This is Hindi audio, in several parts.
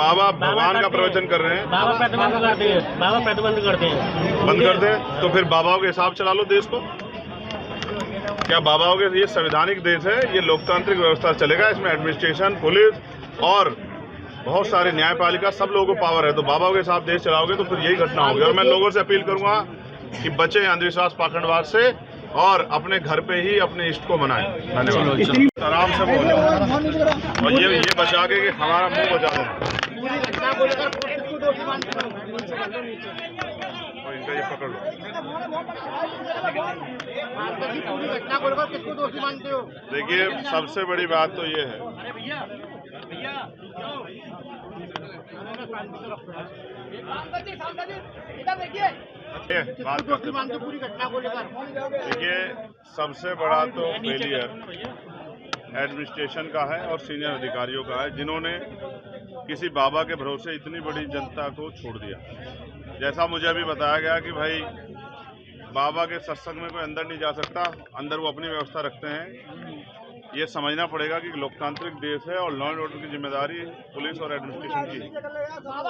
बाबा भगवान का प्रवचन कर रहे हैं। बाबा प्रतिबंध करते हैं, बाबा प्रतिबंध करते हैं। बंद कर दे तो फिर बाबाओं के हिसाब चला लो देश को। क्या बाबाओं के, ये संवैधानिक देश है, ये लोकतांत्रिक व्यवस्था चलेगा, इसमें एडमिनिस्ट्रेशन, पुलिस और बहुत सारे न्यायपालिका, सब लोगों को पावर है। तो बाबाओं के हिसाब देश चलाओगे तो फिर यही घटना होगी। और मैं लोगों से अपील करूंगा कि बचें अंधविश्वास पाखंडवाद से और अपने घर पे ही अपने इष्ट को मनाएं। धन्यवाद। आराम से बोलो और ये बचा के कि हमारा मुंह बचा दो। और इनका ये पकड़ लो। देखिए, सबसे बड़ी बात तो ये है, देखिए सबसे बड़ा तो फेलियर एडमिनिस्ट्रेशन का है और सीनियर अधिकारियों का है, जिन्होंने किसी बाबा के भरोसे इतनी बड़ी जनता को छोड़ दिया। जैसा मुझे अभी बताया गया कि भाई बाबा के सत्संग में कोई अंदर नहीं जा सकता, अंदर वो अपनी व्यवस्था रखते हैं। ये समझना पड़ेगा कि लोकतांत्रिक देश है और लॉ एंड ऑर्डर की जिम्मेदारी पुलिस और एडमिनिस्ट्रेशन की है।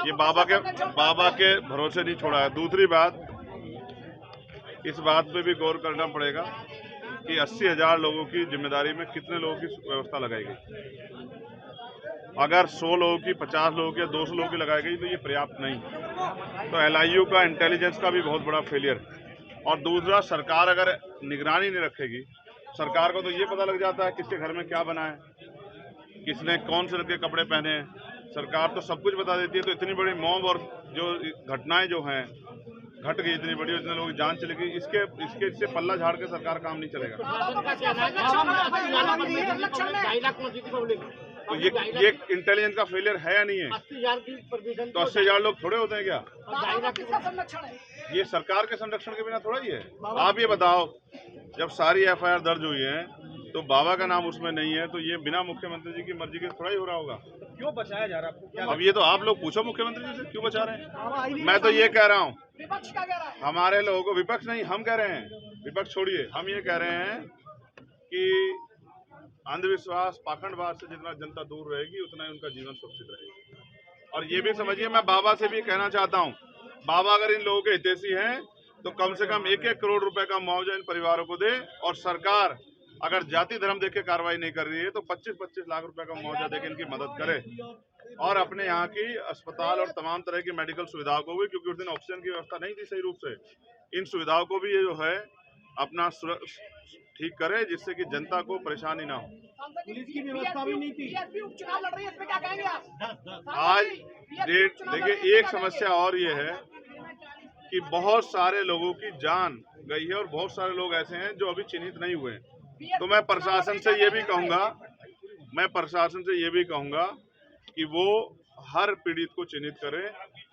ये बाबा के भरोसे नहीं छोड़ा है। दूसरी बात, इस बात पे भी गौर करना पड़ेगा कि 80,000 लोगों की जिम्मेदारी में कितने लोगों की व्यवस्था लगाई गई। अगर 100 लोगों की, 50 लोगों की या 200 लोगों की लगाई गई तो ये पर्याप्त नहीं। तो LIU का इंटेलिजेंस का भी बहुत बड़ा फेलियर है। और दूसरा, सरकार अगर निगरानी नहीं रखेगी, सरकार को तो ये पता लग जाता है किसके घर में क्या बना है, किसने कौन से रंग के कपड़े पहने हैं, सरकार तो सब कुछ बता देती है। तो इतनी बड़ी मॉब और जो घटनाएं जो हैं घट गई, इतनी बड़ी, इतने लोगों की जान चली गई, इससे पल्ला झाड़ के सरकार काम नहीं चलेगा। तो ये इंटेलिजेंस का फेलियर है या नहीं है? तो 80,000 लोग थोड़े होते हैं क्या? ये सरकार के संरक्षण के बिना थोड़ा ही है। आप ये बताओ, जब सारी FIR दर्ज हुई है तो बाबा का नाम उसमें नहीं है, तो ये बिना मुख्यमंत्री जी की मर्जी के थोड़ा ही हो रहा होगा। क्यों बचाया जा रहा है? अब ये तो आप लोग पूछो मुख्यमंत्री जी से, क्यों बचा रहे हैं। मैं तो ये कह रहा हूँ, हमारे लोगों को, विपक्ष नहीं, हम कह रहे हैं, विपक्ष छोड़िए, हम ये कह रहे हैं कि अंधविश्वास पाखंडवाद से जितना जनता दूर रहेगी उतना ही उनका जीवन सुरक्षित रहेगा। और ये भी समझिए, मैं बाबा से भी कहना चाहता हूँ, बाबा अगर इन लोगों के हितैषी हैं तो कम से कम 1-1 करोड़ रुपए का मुआवजा इन परिवारों को दे। और सरकार अगर जाति धर्म देख के कार्रवाई नहीं कर रही है तो 25-25 लाख रुपए का मुआवजा देकर इनकी मदद करे। और अपने यहाँ की अस्पताल और तमाम तरह की मेडिकल सुविधाओं को भी, क्योंकि उस दिन ऑक्सीजन की व्यवस्था नहीं थी सही रूप से, इन सुविधाओं को भी ये जो है अपना ठीक करे, जिससे कि जनता को परेशानी ना हो। पुलिस की व्यवस्था भी नहीं थी। उपचुनाव लड़ रही है, इसमें क्या कहेंगे आप? आज देखिए, एक समस्या और ये है कि बहुत सारे लोगों की जान गई है और बहुत सारे लोग ऐसे हैं जो अभी चिन्हित नहीं हुए। तो मैं प्रशासन से ये भी कहूँगा कि वो हर पीड़ित को चिन्हित करें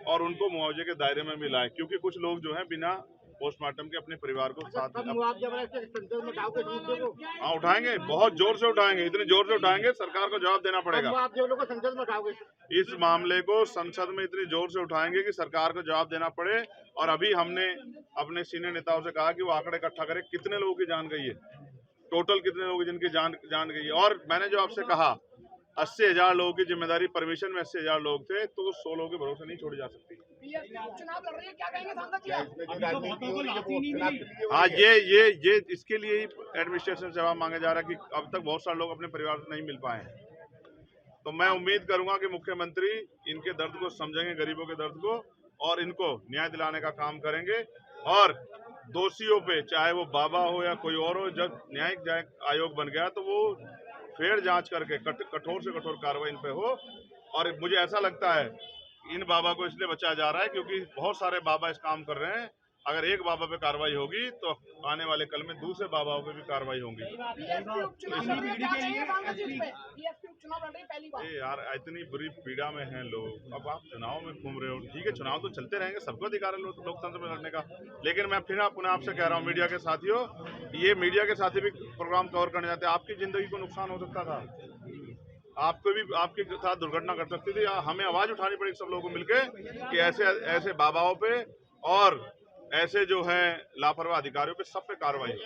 और उनको मुआवजे के दायरे में भी लाए, क्योंकि कुछ लोग जो हैं बिना पोस्टमार्टम के अपने परिवार को साथ उठाएंगे, बहुत जोर से उठाएंगे, इतने जोर से उठाएंगे सरकार को जवाब देना पड़ेगा। इस मामले को संसद में इतनी जोर से उठाएंगे कि सरकार को जवाब देना पड़े। और अभी हमने अपने सीनियर नेताओं से कहा कि वो आंकड़े इकट्ठा करें, कितने लोगों की जान गई है, टोटल कितने लोग जिनकी जान गई है। और मैंने जो आपसे कहा 80,000 लोगों की जिम्मेदारी, परमिशन में 80,000 लोग थे, तो 100 लोगों के भरोसे नहीं छोड़ी जा सकती। चुनाव लड़ रही है, क्या कहेंगे सांसद जी? आज ये इसके लिए ही एडमिनिस्ट्रेशन से जवाब मांगा जा रहा है कि अब तक बहुत सारे लोग अपने परिवार से नहीं मिल पाए हैं। तो मैं उम्मीद करूंगा कि मुख्यमंत्री इनके दर्द को समझेंगे, गरीबों के दर्द को, और इनको न्याय दिलाने का काम करेंगे। और दोषियों पे, चाहे वो बाबा हो या कोई और हो, जब न्यायिक आयोग बन गया तो वो फेर जांच करके कठोर से कठोर कार्रवाई इन पे हो। और मुझे ऐसा लगता है इन बाबा को इसलिए बचाया जा रहा है क्योंकि बहुत सारे बाबा इस काम कर रहे हैं। अगर एक बाबा पे कार्रवाई होगी तो आने वाले कल में दूसरे बाबाओं पे भी कार्रवाई होगी। यार, इतनी बुरी पीड़ा में हैं लोग, अब आप चुनाव में घूम रहे हो। ठीक है, चुनाव तो चलते रहेंगे, सबको अधिकार है लोकतंत्र में लड़ने का। लेकिन मैं फिर पुनः आपसे कह रहा हूँ, मीडिया के साथियों, ये मीडिया के साथी भी प्रोग्राम कवर करने जाते हैं, आपकी जिंदगी को नुकसान हो सकता था, आपको भी आपके साथ दुर्घटना कर सकती थी। हमें आवाज उठानी पड़ी सब लोगों को मिलके कि ऐसे बाबाओं पे और ऐसे जो है लापरवाह अधिकारियों पे सब पे कार्रवाई हो।